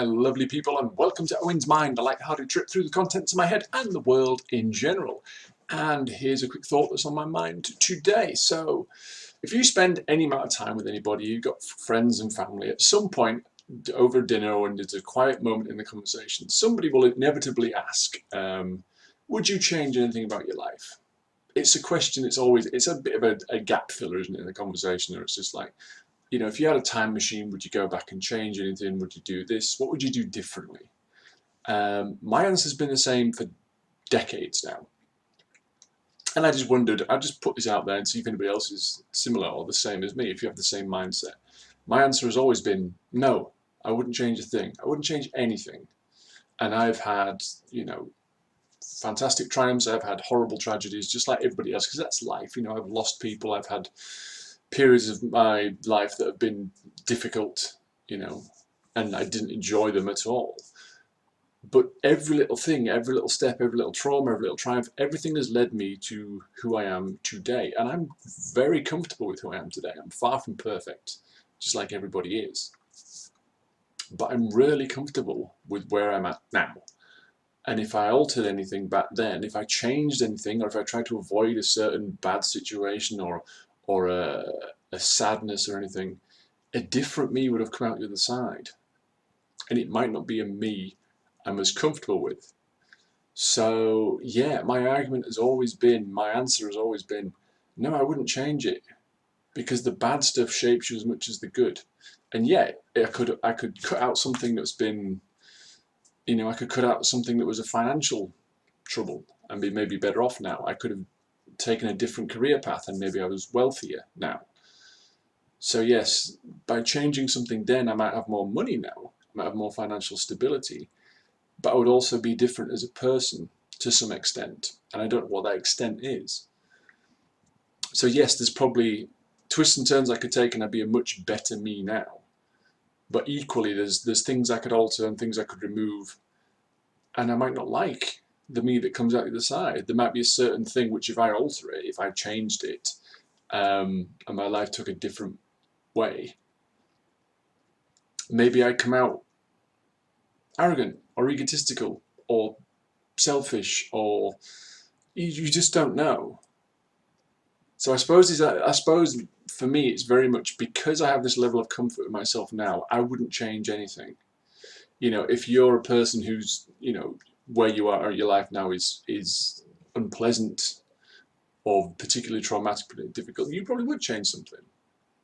lovely people, and welcome to Owen's Mind, a light-hearted trip through the contents of my head and the world in general. And here's a quick thought that's on my mind today. So, if you spend any amount of time with anybody, you've got friends and family, at some point over dinner or when there's a quiet moment in the conversation, somebody will inevitably ask, would you change anything about your life? It's a question, it's a bit of a gap filler, isn't it, in the conversation, or it's just like, you know, if you had a time machine, would you go back and change anything? Would you do this? What would you do differently? My answer's been the same for decades now. And I just wondered, I'll just put this out there and see if anybody else is similar or the same as me, if you have the same mindset. My answer has always been, no, I wouldn't change a thing. I wouldn't change anything. And I've had, you know, fantastic triumphs. I've had horrible tragedies, just like everybody else, because that's life. You know, I've lost people. I've had periods of my life that have been difficult, you know, and I didn't enjoy them at all. But every little thing, every little step, every little trauma, every little triumph, everything has led me to who I am today. And I'm very comfortable with who I am today. I'm far from perfect, just like everybody is. But I'm really comfortable with where I'm at now. And if I altered anything back then, if I changed anything, or if I tried to avoid a certain bad situation or a sadness or anything, a different me would have come out the other side. And it might not be a me I'm as comfortable with. So, yeah, my argument has always been, my answer has always been, no, I wouldn't change it. Because the bad stuff shapes you as much as the good. And yet, I could cut out something that's been, you know, I could cut out something that was a financial trouble and be maybe better off now. I could have taken a different career path and maybe I was wealthier now. So yes, by changing something then I might have more money now, I might have more financial stability, but I would also be different as a person to some extent, and I don't know what that extent is. So yes, there's probably twists and turns I could take and I'd be a much better me now. But equally there's things I could alter and things I could remove, and I might not like the me that comes out the other side. There might be a certain thing which if I alter it, if I changed it, and my life took a different way, maybe I come out arrogant or egotistical or selfish, or you just don't know. So I suppose for me it's very much because I have this level of comfort with myself now, I wouldn't change anything. You know, if you're a person who's, you know, where you are in your life now is unpleasant or particularly traumatic, particularly difficult, you probably would change something.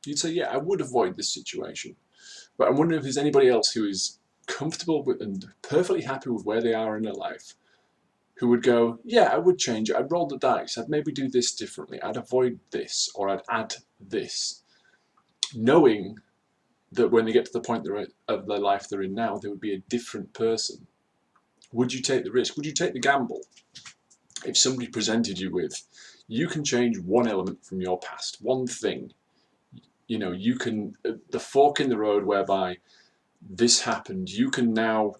You'd say, yeah, I would avoid this situation. But I'm wondering if there's anybody else who is comfortable with and perfectly happy with where they are in their life, who would go, yeah, I would change it. I'd roll the dice. I'd maybe do this differently. I'd avoid this, or I'd add this, knowing that when they get to the point of their life they're in now, they would be a different person. Would you take the risk? Would you take the gamble? If somebody presented you with, you can change one element from your past, one thing, you know, you can, the fork in the road whereby this happened, you can now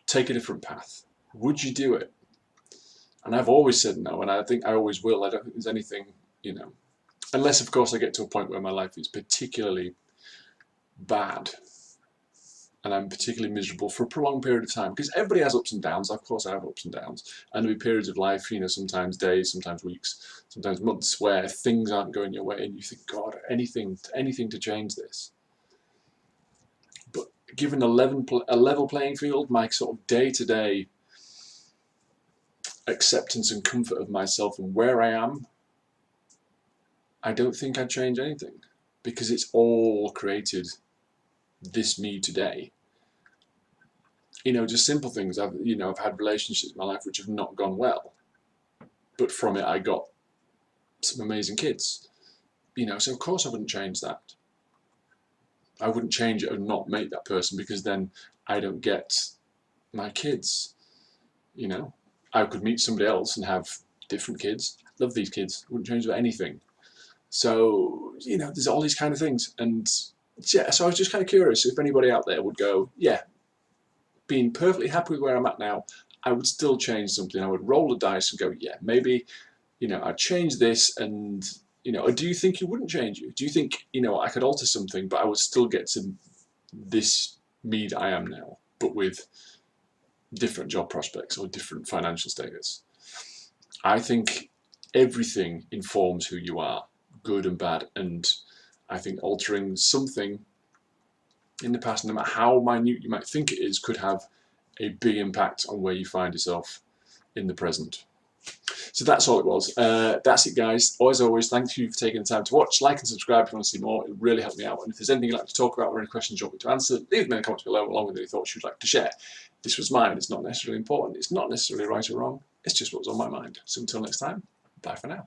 take a different path. Would you do it? And I've always said no, and I think I always will. I don't think there's anything, you know, unless of course I get to a point where my life is particularly bad and I'm particularly miserable for a prolonged period of time, because everybody has ups and downs. Of course I have ups and downs, and there'll be periods of life, you know, sometimes days, sometimes weeks, sometimes months, where things aren't going your way and you think, God, anything to change this. But given a level playing field, my sort of day-to-day acceptance and comfort of myself and where I am, I don't think I'd change anything, because it's all created this me today. You know, just simple things. I've had relationships in my life which have not gone well, but from it I got some amazing kids. You know, so of course I wouldn't change that. I wouldn't change it and not make that person, because then I don't get my kids. You know, I could meet somebody else and have different kids. Love these kids. Wouldn't change anything. So, you know, there's all these kind of things. And yeah, so I was just kind of curious if anybody out there would go, yeah, being perfectly happy with where I'm at now, I would still change something. I would roll the dice and go, yeah, maybe, you know, I'd change this. And, you know, or do you think you wouldn't change it? Do you think, you know, I could alter something, but I would still get to this me that I am now, but with different job prospects or different financial status. I think everything informs who you are, good and bad, and I think altering something in the past, no matter how minute you might think it is, could have a big impact on where you find yourself in the present. So that's all it was. That's it, guys. As always, thank you for taking the time to watch. Like and subscribe if you want to see more. It really helped me out. And if there's anything you'd like to talk about or any questions you want me to answer, leave them in the comments below along with any thoughts you'd like to share. This was mine. It's not necessarily important. It's not necessarily right or wrong. It's just what was on my mind. So until next time, bye for now.